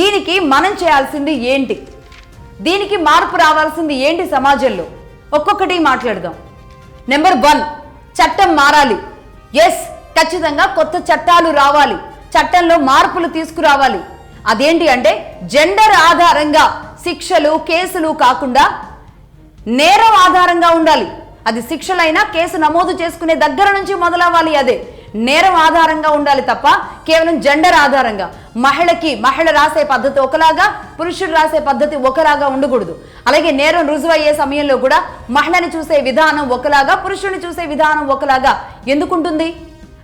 దీనికి మనం చేయాల్సింది ఏంటి, దీనికి మార్పు రావాల్సింది ఏంటి సమాజంలో, ఒక్కొక్కటి మాట్లాడదాం. నెంబర్ 1, చట్టం మారాలి. ఎస్, ఖచ్చితంగా కొత్త చట్టాలు రావాలి, చట్టంలో మార్పులు తీసుకురావాలి. అదేంటి అంటే జెండర్ ఆధారంగా శిక్షలు కేసులు కాకుండా నేరం ఆధారంగా ఉండాలి. అది శిక్షలైనా కేసు నమోదు చేసుకునే దగ్గర నుంచి మొదలవ్వాలి. అదే నేరం ఆధారంగా ఉండాలి తప్ప కేవలం జెండర్ ఆధారంగా మహిళ రాసే పద్ధతి ఒకలాగా, పురుషుడు రాసే పద్ధతి ఒకలాగా ఉండకూడదు. అలాగే నేరం రుజువయ్యే సమయంలో కూడా మహిళని చూసే విధానం ఒకలాగా, పురుషుడిని చూసే విధానం ఒకలాగా ఎందుకుంటుంది?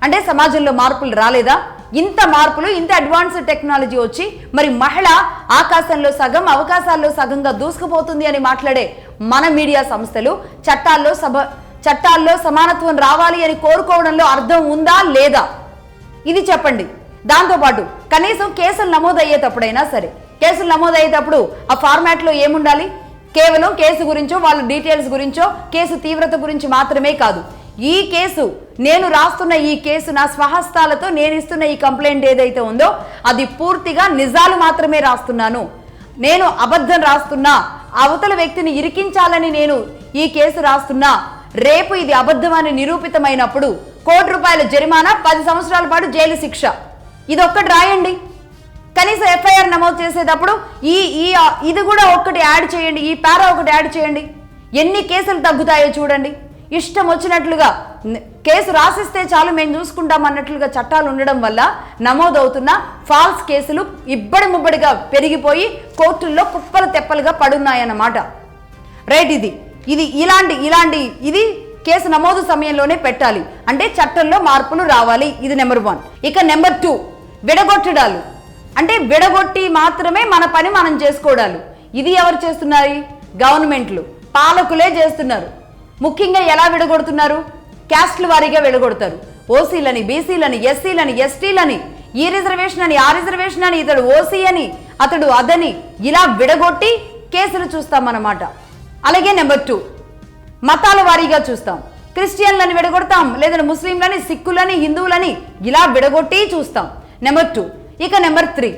అంటే సమాజంలో మార్పులు రాలేదా? ఇంత మార్పులు, ఇంత అడ్వాన్స్ టెక్నాలజీ వచ్చి మరి మహిళ ఆకాశంలో సగం అవకాశాల్లో సగంగా దూసుకుపోతుంది అని మాట్లాడే మన మీడియా సంస్థలు చట్టాల్లో సమానత్వం రావాలి అని కోరుకోవడంలో అర్థం ఉందా లేదా? ఇది చెప్పండి. దాంతోపాటు కనీసం కేసులు నమోదయ్యేటప్పుడైనా సరే, కేసులు నమోదయ్యేటప్పుడు ఆ ఫార్మాట్లో ఏముండాలి? కేవలం కేసు గురించో, వాళ్ళ డీటెయిల్స్ గురించో, కేసు తీవ్రత గురించి మాత్రమే కాదు. ఈ కేసు, నేను రాస్తున్న ఈ కేసు, నా స్వహస్తాలతో నేను ఇస్తున్న ఈ కంప్లైంట్ ఏదైతే ఉందో అది పూర్తిగా నిజాలు మాత్రమే రాస్తున్నాను, నేను అబద్ధం రాస్తున్నా, అవతల వ్యక్తిని ఇరికించాలని నేను ఈ కేసు రాస్తున్నా, రేపు ఇది అబద్ధమని నిరూపితమైనప్పుడు ₹1,00,00,000 జరిమానా, 10 సంవత్సరాల పాటు జైలు శిక్ష. ఇది ఒక్కటి రాయండి. కనీసం ఎఫ్ఐఆర్ నమోదు చేసేటప్పుడు ఇది కూడా ఒక్కటి యాడ్ చేయండి, ఈ పారా ఒకటి యాడ్ చేయండి. ఎన్ని కేసులు తగ్గుతాయో చూడండి. ఇష్టం వచ్చినట్లుగా కేసు రాసిస్తే చాలు మేము చూసుకుంటాం అన్నట్లుగా చట్టాలు ఉండడం వల్ల నమోదవుతున్న ఫాల్స్ కేసులు ఇబ్బడి ముబ్బడిగా పెరిగిపోయి కోర్టుల్లో కుప్పలు తెప్పలుగా పడున్నాయన్నమాట. రైట్, ఇది కేసు నమోదు సమయంలోనే పెట్టాలి. అంటే చట్టంలో మార్పులు రావాలి. ఇది నెంబర్ 1. ఇక నెంబర్ 2, విడగొట్టడాలు. అంటే విడగొట్టి మాత్రమే మన పని మనం చేసుకోవడాలు. ఇది ఎవరు చేస్తున్నారు? గవర్నమెంట్లు, పాలకులే చేస్తున్నారు. ముఖ్యంగా ఎలా విడగొడుతున్నారు? క్యాస్ట్ల వారీగా విడగొడతారు. ఓసీలని, బీసీలని, ఎస్సీలని, ఎస్టీలని, ఈ రిజర్వేషన్ అని, ఆ రిజర్వేషన్ అని, ఇతడు ఓసీ అని, అతడు అదని, ఇలా విడగొట్టి కేసులు చూస్తామన్నమాట. అలాగే నెంబర్ 2, మతాల వారీగా చూస్తాం. క్రిస్టియన్లని విడగొడతాం, లేదంటే ముస్లింలని, సిక్కులని, హిందువులని ఇలా విడగొట్టి చూస్తాం. నెంబర్ 2. ఇక నెంబర్ 3,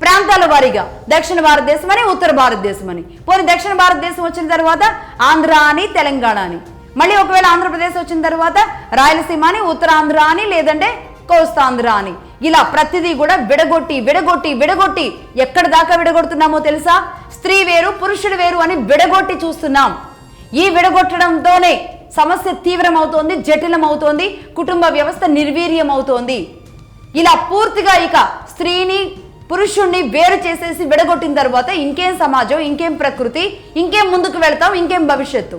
ప్రాంతాల వారీగా దక్షిణ భారతదేశం అని, ఉత్తర భారతదేశం అని. పోనీ దక్షిణ భారతదేశం వచ్చిన తర్వాత ఆంధ్ర అని, తెలంగాణ అని, మళ్ళీ ఒకవేళ ఆంధ్రప్రదేశ్ వచ్చిన తర్వాత రాయలసీమ అని, ఉత్తరాంధ్ర అని, లేదంటే కోస్తాంధ్ర అని, ఇలా ప్రతిదీ కూడా విడగొట్టి ఎక్కడ దాకా విడగొడుతున్నామో తెలుసా? స్త్రీ వేరు, పురుషుడు వేరు అని విడగొట్టి చూస్తున్నాం. ఈ విడగొట్టడంతోనే సమస్య తీవ్రమవుతోంది, జటిలమవుతోంది, కుటుంబ వ్యవస్థ నిర్వీర్యం అవుతోంది. ఇలా పూర్తిగా ఇక స్త్రీని పురుషుణ్ణి వేరు చేసేసి విడగొట్టిన తర్వాత ఇంకేం సమాజం, ఇంకేం ప్రకృతి, ఇంకేం ముందుకు వెళతాం, ఇంకేం భవిష్యత్తు?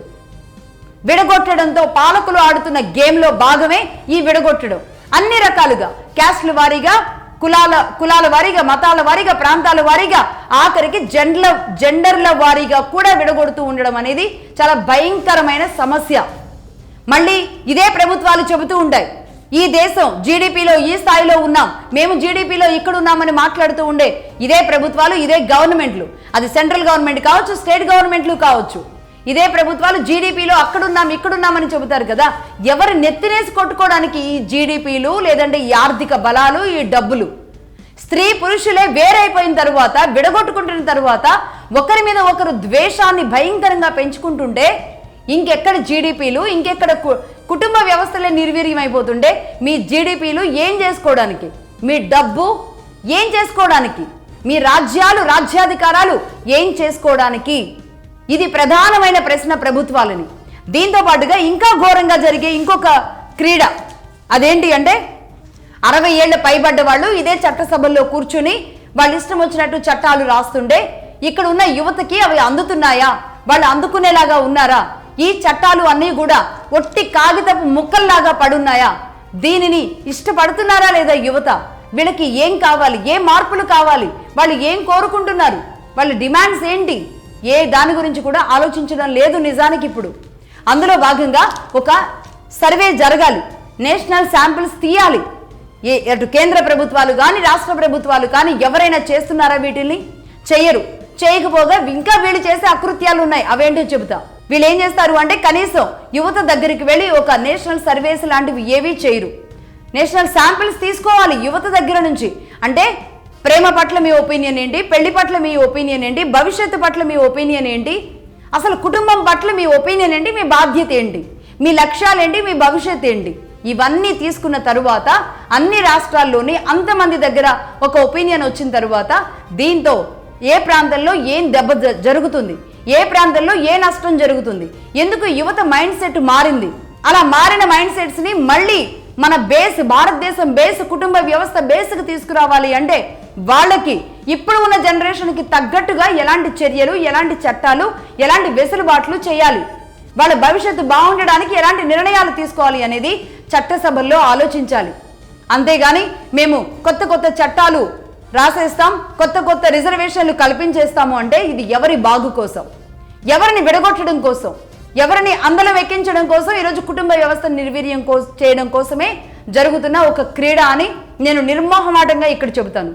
విడగొట్టడంతో పాలకులు ఆడుతున్న గేమ్లో భాగమే ఈ విడగొట్టడం. అన్ని రకాలుగా క్యాస్ట్ల వారీగా, కులాల వారీగా, మతాల వారీగా, ప్రాంతాల వారీగా, ఆఖరికి జెండర్ల వారీగా కూడా విడగొడుతూ ఉండడం అనేది చాలా భయంకరమైన సమస్య. మళ్ళీ ఇదే ప్రభుత్వాలు చెబుతూ ఉంటాయి, ఈ దేశం జీడిపిలో ఈ స్థాయిలో ఉన్నాం, మేము జీడిపిలో ఇక్కడ ఉన్నామని మాట్లాడుతూ ఉండే ఇదే ప్రభుత్వాలు, ఇదే గవర్నమెంట్లు, అది సెంట్రల్ గవర్నమెంట్ కావచ్చు, స్టేట్ గవర్నమెంట్లు కావచ్చు, ఇదే ప్రభుత్వాలు జీడిపిలో అక్కడున్నాం ఇక్కడున్నామని చెబుతారు కదా. ఎవరు నెత్తినేసి కొట్టుకోవడానికి ఈ జీడిపిలు, లేదంటే ఈ ఆర్థిక బలాలు, ఈ డబ్బులు? స్త్రీ పురుషులే వేరైపోయిన తరువాత, విడగొట్టుకుంటున్న తరువాత ఒకరి మీద ఒకరు ద్వేషాన్ని భయంకరంగా పెంచుకుంటుంటే ఇంకెక్కడ జీడిపిలు, ఇంకెక్కడ కుటుంబ వ్యవస్థలే నిర్వీర్యం అయిపోతుంటే మీ జీడిపిలు ఏం చేసుకోవడానికి, మీ డబ్బు ఏం చేసుకోవడానికి, మీ రాజ్యాలు, రాజ్యాధికారాలు ఏం చేసుకోవడానికి? ఇది ప్రధానమైన ప్రశ్న ప్రభుత్వాలని. దీంతో పాటుగా ఇంకా ఘోరంగా జరిగే ఇంకొక క్రీడ అదేంటి అంటే 60 ఏళ్ల పైబడ్డ వాళ్ళు ఇదే చట్టసభల్లో కూర్చుని వాళ్ళు ఇష్టం వచ్చినట్టు చట్టాలు రాస్తుంటే ఇక్కడ ఉన్న యువతకి అవి అందుతున్నాయా? వాళ్ళు అందుకునేలాగా ఉన్నారా? ఈ చట్టాలు అన్నీ కూడా ఒట్టి కాగితపు ముక్కల్లాగా పడున్నాయా? దీనిని ఇష్టపడుతున్నారా లేదా యువత? వీళ్ళకి ఏం కావాలి? ఏ మార్పులు కావాలి? వాళ్ళు ఏం కోరుకుంటున్నారు? వాళ్ళ డిమాండ్స్ ఏంటి? ఏ దాని గురించి కూడా ఆలోచించడం లేదు నిజానికి. ఇప్పుడు అందులో భాగంగా ఒక సర్వే జరగాలి, నేషనల్ శాంపిల్స్ తీయాలి. అటు కేంద్ర ప్రభుత్వాలు కానీ రాష్ట్ర ప్రభుత్వాలు కానీ ఎవరైనా చేస్తున్నారా? వీటిని చెయ్యరు. చేయకపోగా ఇంకా వీళ్ళు చేసే అకృత్యాలు ఉన్నాయి. అవేంటో చెబుతా. వీళ్ళు ఏం చేస్తారు అంటే కనీసం యువత దగ్గరికి వెళ్ళి ఒక నేషనల్ సర్వేస్ లాంటివి ఏవీ చేయరు. నేషనల్ శాంపిల్స్ తీసుకోవాలి యువత దగ్గర నుంచి. అంటే ప్రేమ పట్ల మీ ఒపీనియన్ ఏంటి, పెళ్లి పట్ల మీ ఒపీనియన్ ఏంటి, భవిష్యత్తు పట్ల మీ ఒపీనియన్ ఏంటి, అసలు కుటుంబం పట్ల మీ ఒపీనియన్ ఏంటి, మీ బాధ్యత ఏంటి, మీ లక్ష్యాలు ఏంటి, మీ భవిష్యత్తు ఏంటి, ఇవన్నీ తీసుకున్న తరువాత అన్ని రాష్ట్రాల్లోని అంతమంది దగ్గర ఒక ఒపీనియన్ వచ్చిన తరువాత దీంతో ఏ ప్రాంతంలో ఏం దెబ్బ జరుగుతుంది, ఏ ప్రాంతంలో ఏ నష్టం జరుగుతుంది, ఎందుకు యువత మైండ్ సెట్ మారింది, అలా మారిన మైండ్ సెట్స్ ని మళ్ళీ మన బేస్ భారతదేశం బేస్ కుటుంబ వ్యవస్థ బేస్కి తీసుకురావాలి అంటే వాళ్ళకి ఇప్పుడు ఉన్న జనరేషన్కి తగ్గట్టుగా ఎలాంటి చర్యలు, ఎలాంటి చట్టాలు, ఎలాంటి వెసులుబాట్లు చేయాలి, వాళ్ళ భవిష్యత్తు బాగుండడానికి ఎలాంటి నిర్ణయాలు తీసుకోవాలి అనేది చట్టసభల్లో ఆలోచించాలి. అంతేగాని మేము కొత్త కొత్త చట్టాలు రాసేస్తాం, కొత్త కొత్త రిజర్వేషన్లు కల్పించేస్తాము అంటే ఇది ఎవరి బాగు కోసం, ఎవరిని విడగొట్టడం కోసం, ఎవరిని అందలం ఎక్కించడం కోసం ఈరోజు కుటుంబ వ్యవస్థను నిర్వీర్యం చేయడం కోసమే జరుగుతున్న ఒక క్రీడ అని నేను నిర్మోహమాటంగా ఇక్కడ చెబుతాను.